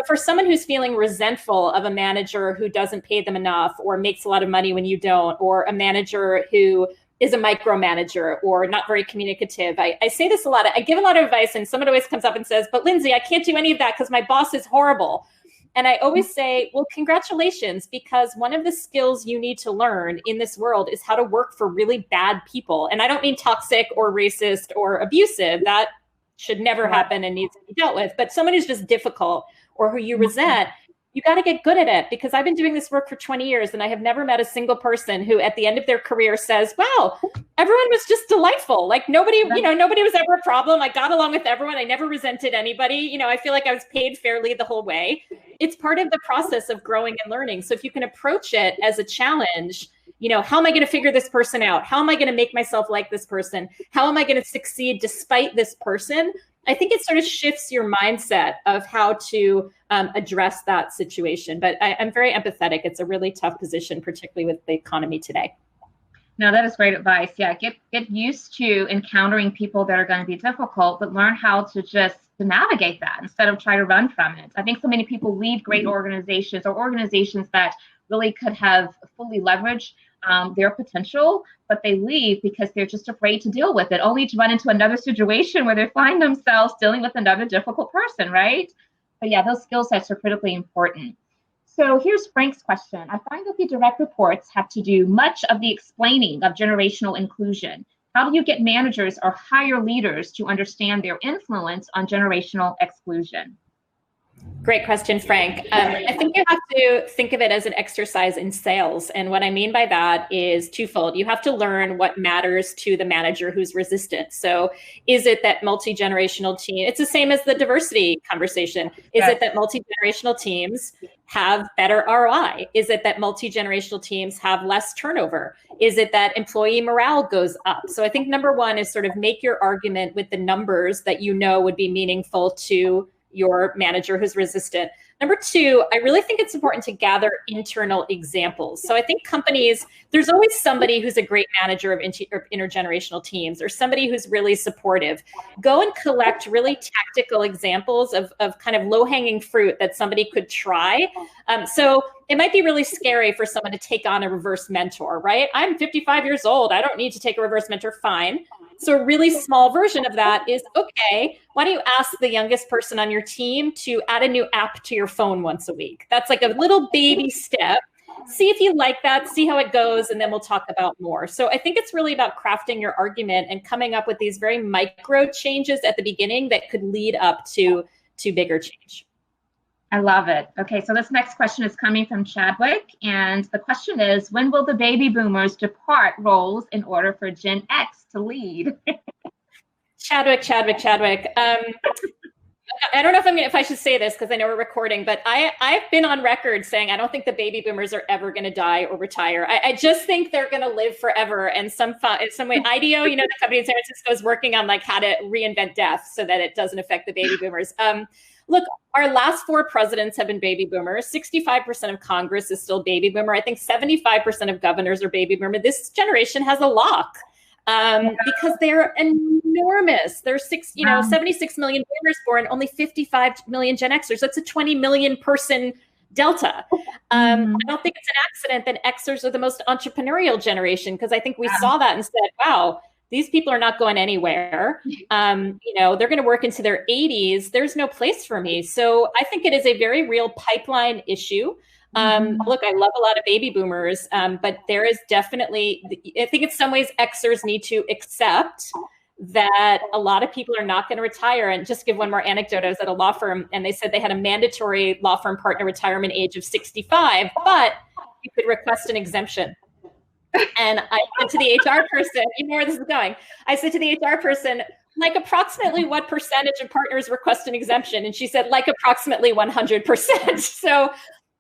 for someone who's feeling resentful of a manager who doesn't pay them enough or makes a lot of money when you don't, or a manager who is a micromanager or not very communicative. I say this a lot. I give a lot of advice, and someone always comes up and says, but Lindsey, I can't do any of that because my boss is horrible. And I always say, well, congratulations, because one of the skills you need to learn in this world is how to work for really bad people. And I don't mean toxic or racist or abusive. That should never happen and needs to be dealt with. But someone who's just difficult or who you resent, you got to get good at it, because I've been doing this work for 20 years and I have never met a single person who at the end of their career says, wow, everyone was just delightful. Like nobody was ever a problem. I got along with everyone. I never resented anybody. I feel like I was paid fairly the whole way. It's part of the process of growing and learning. So if you can approach it as a challenge, how am I going to figure this person out? How am I going to make myself like this person? How am I going to succeed despite this person? I think it sort of shifts your mindset of how to address that situation. But I'm very empathetic. It's a really tough position, particularly with the economy today. No, that is great advice. Yeah, get used to encountering people that are going to be difficult, but learn how to just navigate that instead of try to run from it. I think so many people leave great organizations or organizations that really could have fully leveraged their potential, but they leave because they're just afraid to deal with it, only to run into another situation where they find themselves dealing with another difficult person, right? But yeah, those skill sets are critically important. So here's Frank's question. I find that the direct reports have to do much of the explaining of generational inclusion. How do you get managers or higher leaders to understand their influence on generational exclusion? Great question, Frank. I think you have to think of it as an exercise in sales. And what I mean by that is twofold. You have to learn what matters to the manager who's resistant. So is it that multi-generational team, it's the same as the diversity conversation. Is it that multi-generational teams have better ROI? Is it that multi-generational teams have less turnover? Is it that employee morale goes up? So I think number one is sort of make your argument with the numbers that you know would be meaningful to your manager who's resistant. Number two, I really think it's important to gather internal examples. So I think companies, there's always somebody who's a great manager of intergenerational teams or somebody who's really supportive. Go and collect really tactical examples of kind of low-hanging fruit that somebody could try. So it might be really scary for someone to take on a reverse mentor, right? I'm 55 years old. I don't need to take a reverse mentor. Fine. So a really small version of that is, okay, why don't you ask the youngest person on your team to add a new app to your phone once a week? That's like a little baby step. See if you like that, see how it goes, and then we'll talk about more. So I think it's really about crafting your argument and coming up with these very micro changes at the beginning that could lead up to bigger change. I love it. Okay, so this next question is coming from Chadwick, and the question is, when will the baby boomers depart roles in order for Gen X to lead? Chadwick. I don't know if I should say this because I know we're recording, but I've been on record saying I don't think the baby boomers are ever going to die or retire. I just think they're going to live forever. And in some way, IDEO, the company in San Francisco, is working on like how to reinvent death so that it doesn't affect the baby boomers. Look, our last 4 presidents have been baby boomers. 65% of Congress is still baby boomer. I think 75% of governors are baby boomer. This generation has a lock. Because they're enormous. There's 76 million boomers born, only 55 million Gen Xers. That's a 20 million person delta. I don't think it's an accident that Xers are the most entrepreneurial generation, because I think we saw that and said, wow, these people are not going anywhere. They're going to work into their 80s. There's no place for me. So I think it is a very real pipeline issue. Look, I love a lot of baby boomers, but there is definitely, I think in some ways Xers need to accept that a lot of people are not going to retire. And just give one more anecdote, I was at a law firm and they said they had a mandatory law firm partner retirement age of 65, but you could request an exemption. And I said to the HR person, you know where this is going. I said to the HR person, like approximately what percentage of partners request an exemption? And she said, like approximately 100%. So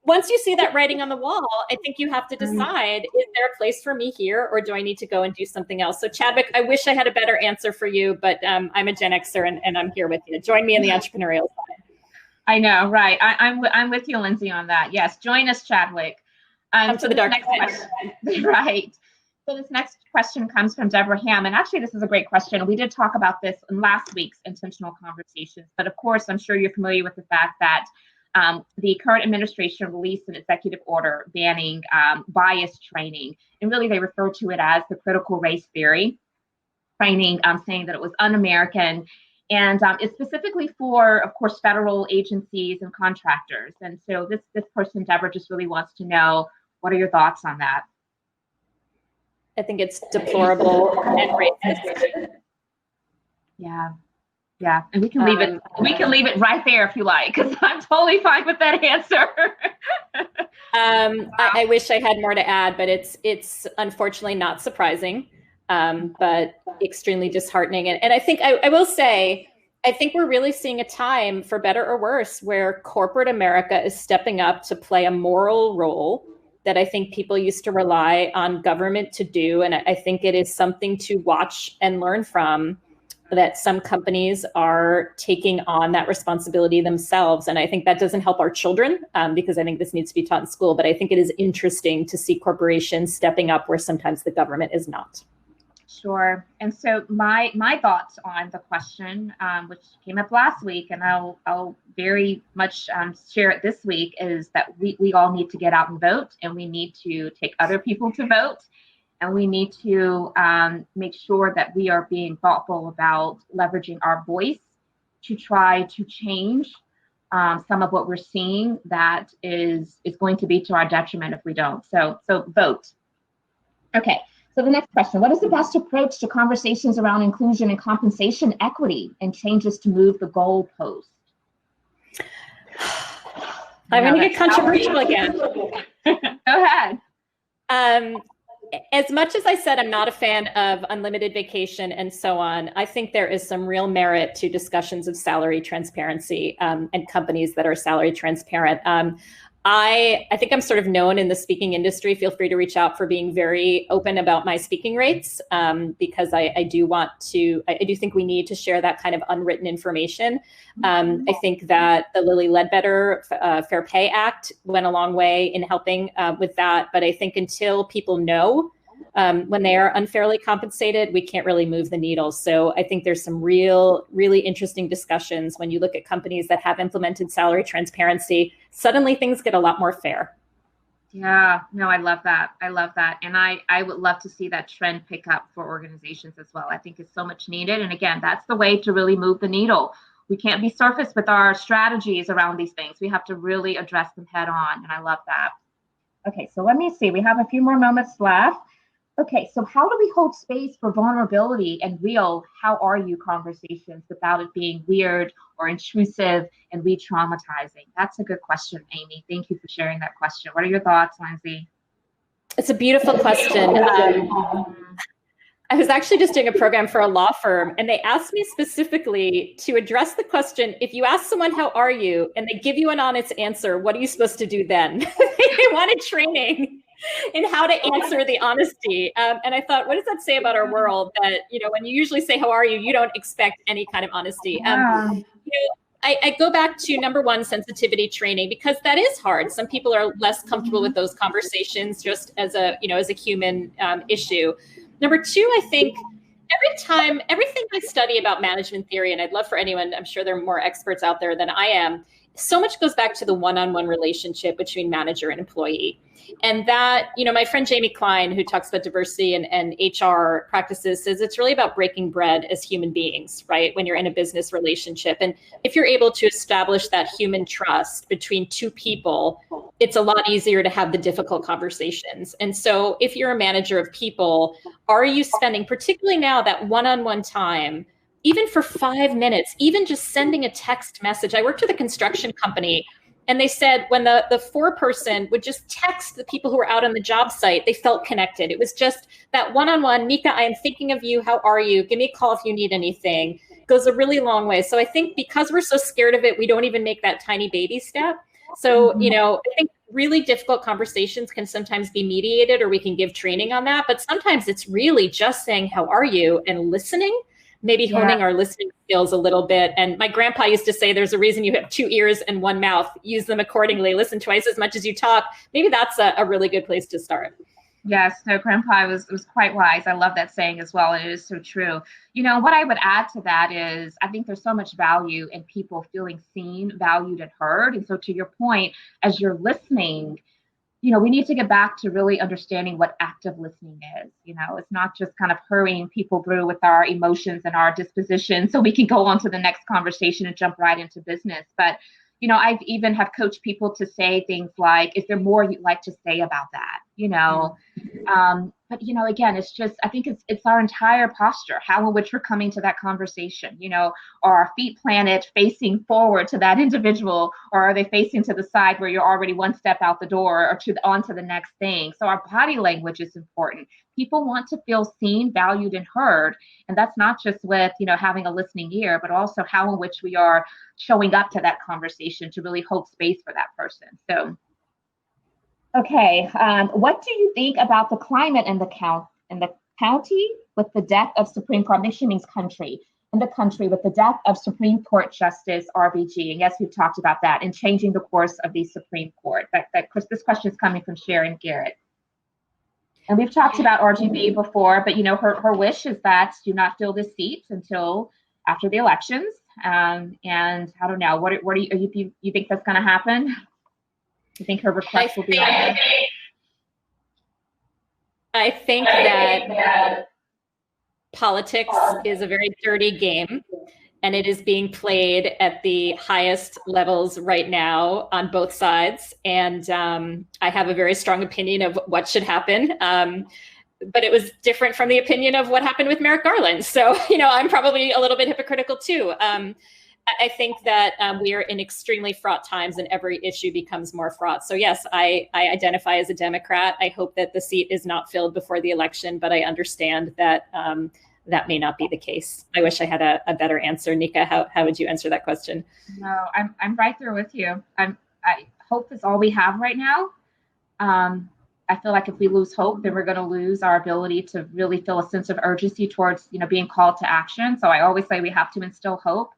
once you see that writing on the wall, I think you have to decide, is there a place for me here, or do I need to go and do something else? So Chadwick, I wish I had a better answer for you, but I'm a Gen Xer and I'm here with you. Join me in the entrepreneurial side. I know, right. I'm with you, Lindsey, on that. Yes, join us, Chadwick. Come to the dark side. Right. So this next question comes from Deborah Ham. And actually, this is a great question. We did talk about this in last week's Intentional Conversations. But of course, I'm sure you're familiar with the fact that the current administration released an executive order banning bias training. And really, they refer to it as the critical race theory training, saying that it was un-American. And it's specifically for, of course, federal agencies and contractors. And so this person, Deborah, just really wants to know, what are your thoughts on that? I think it's deplorable and racist. Yeah, and we can leave it. We can leave it right there if you like, because I'm totally fine with that answer. I wish I had more to add, but it's unfortunately not surprising, but extremely disheartening. And I think I will say, I think we're really seeing a time, for better or worse, where corporate America is stepping up to play a moral role that I think people used to rely on government to do. And I think it is something to watch and learn from, that some companies are taking on that responsibility themselves. And I think that doesn't help our children, because I think this needs to be taught in school. But I think it is interesting to see corporations stepping up where sometimes the government is not. Sure. And so my thoughts on the question, which came up last week, and I'll very much share it this week, is that we all need to get out and vote, and we need to take other people to vote. And we need to make sure that we are being thoughtful about leveraging our voice to try to change some of what we're seeing that is going to be to our detriment if we don't. So vote. Okay. So the next question, what is the best approach to conversations around inclusion and compensation equity and changes to move the goalpost? I'm going to get controversial again. Go ahead. As much as I said I'm not a fan of unlimited vacation and so on, I think there is some real merit to discussions of salary transparency and companies that are salary transparent. I think I'm sort of known in the speaking industry. Feel free to reach out for being very open about my speaking rates because I do think we need to share that kind of unwritten information. I think that the Lilly Ledbetter Fair Pay Act went a long way in helping with that. But I think until people know when they are unfairly compensated, we can't really move the needle. So I think there's some really interesting discussions when you look at companies that have implemented salary transparency. Suddenly things get a lot more fair. Yeah, no, I love that. I love that. And I would love to see that trend pick up for organizations as well. I think it's so much needed. And again, that's the way to really move the needle. We can't be surface with our strategies around these things. We have to really address them head on. And I love that. Okay, so let me see. We have a few more moments left. Okay, so how do we hold space for vulnerability and real how are you conversations without it being weird or intrusive and re-traumatizing? That's a good question, Amy. Thank you for sharing that question. What are your thoughts, Lindsey? It's a beautiful question. I was actually just doing a program for a law firm, and they asked me specifically to address the question, if you ask someone, how are you, and they give you an honest answer, what are you supposed to do then? They wanted training in how to answer the honesty. And I thought, what does that say about our world that, when you usually say, how are you, you don't expect any kind of honesty. I go back to number one, sensitivity training, because that is hard. Some people are less comfortable with those conversations just as a human issue. Number two, I think everything I study about management theory, and I'd love for anyone, I'm sure there are more experts out there than I am, so much goes back to the one-on-one relationship between manager and employee. And that, my friend Jamie Klein, who talks about diversity and HR practices, says it's really about breaking bread as human beings, right? When you're in a business relationship. And if you're able to establish that human trust between two people, it's a lot easier to have the difficult conversations. And so if you're a manager of people, are you spending, particularly now, that one-on-one time, even for 5 minutes, even just sending a text message? I worked with a construction company, and they said when the foreperson would just text the people who were out on the job site, they felt connected. It was just that one-on-one, Nika, I am thinking of you. How are you? Give me a call if you need anything. It goes a really long way. So I think because we're so scared of it, we don't even make that tiny baby step. So, I think really difficult conversations can sometimes be mediated, or we can give training on that. But sometimes it's really just saying, how are you? And listening. Maybe honing our listening skills a little bit. And my grandpa used to say, there's a reason you have 2 ears and 1 mouth. Use them accordingly. Listen twice as much as you talk. Maybe that's a really good place to start. Yes, no, Grandpa was quite wise. I love that saying as well. And it is so true. What I would add to that is I think there's so much value in people feeling seen, valued, and heard. And so to your point, as you're listening, we need to get back to really understanding what active listening is. It's not just kind of hurrying people through with our emotions and our disposition so we can go on to the next conversation and jump right into business. But, I've even have coached people to say things like, is there more you'd like to say about that? But, again, it's just, I think it's our entire posture, how in which we're coming to that conversation, are our feet planted facing forward to that individual, or are they facing to the side where you're already one step out the door or on to the next thing? So our body language is important. People want to feel seen, valued, and heard. And that's not just with, having a listening ear, but also how in which we are showing up to that conversation to really hold space for that person. So okay, what do you think about the climate in the county with the death of Supreme Court? I think she means country. In the country with the death of Supreme Court Justice RBG. And yes, we've talked about that and changing the course of the Supreme Court. This question is coming from Sharon Garrett. And we've talked about RGB before, but her wish is that do not fill this seat until after the elections. And I don't know, what do you think that's going to happen? You think her request will be on there? I think that politics is a very dirty game, and it is being played at the highest levels right now on both sides. And I have a very strong opinion of what should happen. but it was different from the opinion of what happened with Merrick Garland. So, I'm probably a little bit hypocritical too. I think that we are in extremely fraught times and every issue becomes more fraught. So yes, I identify as a Democrat. I hope that the seat is not filled before the election, but I understand that that may not be the case. I wish I had a better answer. Nika, how would you answer that question? No, I'm right there with you. Hope is all we have right now. I feel like if we lose hope, then we're going to lose our ability to really feel a sense of urgency towards, being called to action. So I always say we have to instill hope.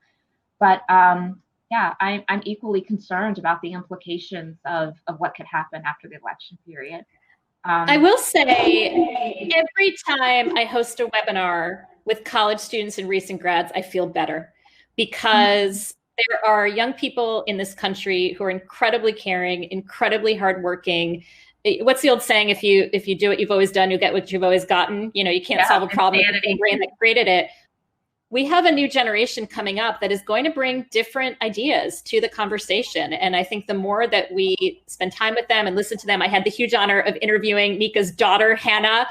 But yeah, I'm equally concerned about the implications of what could happen after the election period. I will say every time I host a webinar with college students and recent grads, I feel better because there are young people in this country who are incredibly caring, incredibly hardworking. What's the old saying? If you do what you've always done, you get what you've always gotten. You can't solve a problem with the brain that created it. We have a new generation coming up that is going to bring different ideas to the conversation. And I think the more that we spend time with them and listen to them, I had the huge honor of interviewing Nika's daughter, Hannah,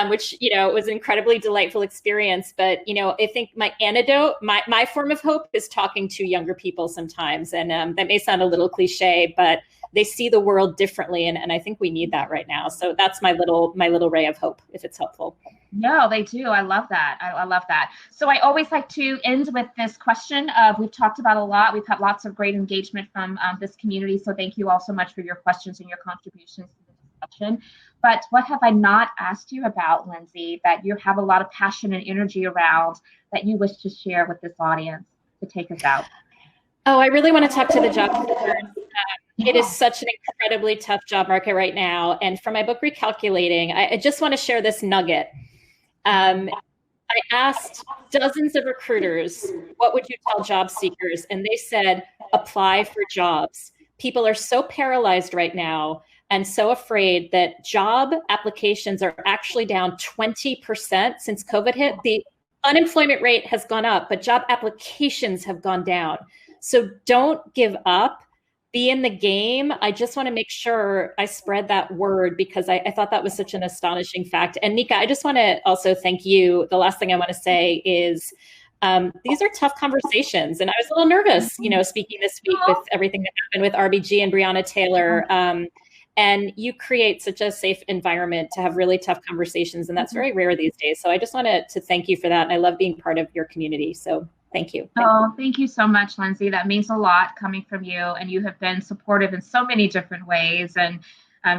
which, was an incredibly delightful experience. But, I think my antidote, my form of hope is talking to younger people sometimes. And that may sound a little cliche, but they see the world differently. And I think we need that right now. So that's my little ray of hope, if it's helpful. No, they do. I love that. I love that. So I always like to end with this question of, we've talked about a lot. We've had lots of great engagement from this community. So thank you all so much for your questions and your contributions to the discussion. But what have I not asked you about, Lindsey, that you have a lot of passion and energy around that you wish to share with this audience to take us out? Oh, I really want to talk to the job market. It is such an incredibly tough job market right now. And for my book, Recalculating, I just want to share this nugget. I asked dozens of recruiters, what would you tell job seekers? And they said, apply for jobs. People are so paralyzed right now and so afraid that job applications are actually down 20% since COVID hit. The unemployment rate has gone up, but job applications have gone down. So don't give up. Be in the game. I just want to make sure I spread that word because I thought that was such an astonishing fact. And Nika, I just want to also thank you. The last thing I want to say is these are tough conversations. And I was a little nervous, speaking this week with everything that happened with RBG and Breonna Taylor. And you create such a safe environment to have really tough conversations. And that's very rare these days. So I just wanted to thank you for that. And I love being part of your community. So thank you. Oh, thank you so much, Lindsey. That means a lot coming from you. And you have been supportive in so many different ways. And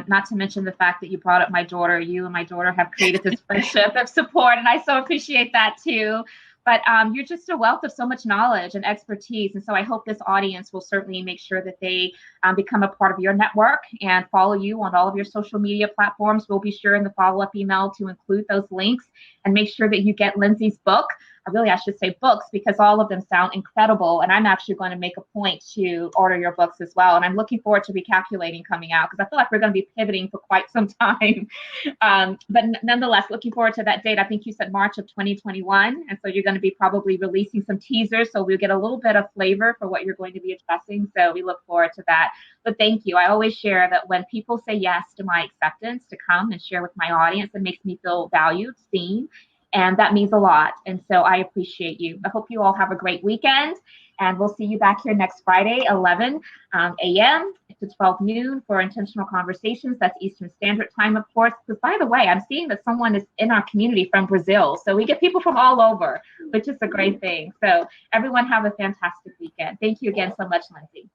not to mention the fact that you brought up my daughter. You and my daughter have created this friendship of support. And I so appreciate that too. But you're just a wealth of so much knowledge and expertise. And so I hope this audience will certainly make sure that they become a part of your network and follow you on all of your social media platforms. We'll be sure in the follow-up email to include those links and make sure that you get Lindsey's book. I should say books, because all of them sound incredible. And I'm actually going to make a point to order your books as well. And I'm looking forward to Recalculating coming out because I feel like we're going to be pivoting for quite some time. But nonetheless, looking forward to that date. I think you said March of 2021. And so you're going to be probably releasing some teasers. So we'll get a little bit of flavor for what you're going to be addressing. So we look forward to that. But thank you. I always share that when people say yes to my acceptance to come and share with my audience, it makes me feel valued, seen. And that means a lot. And so I appreciate you. I hope you all have a great weekend. And we'll see you back here next Friday, 11 a.m. to 12 noon for Intentional Conversations. That's Eastern Standard Time, of course. Because by the way, I'm seeing that someone is in our community from Brazil. So we get people from all over, which is a great thing. So everyone have a fantastic weekend. Thank you again so much, Lindsey.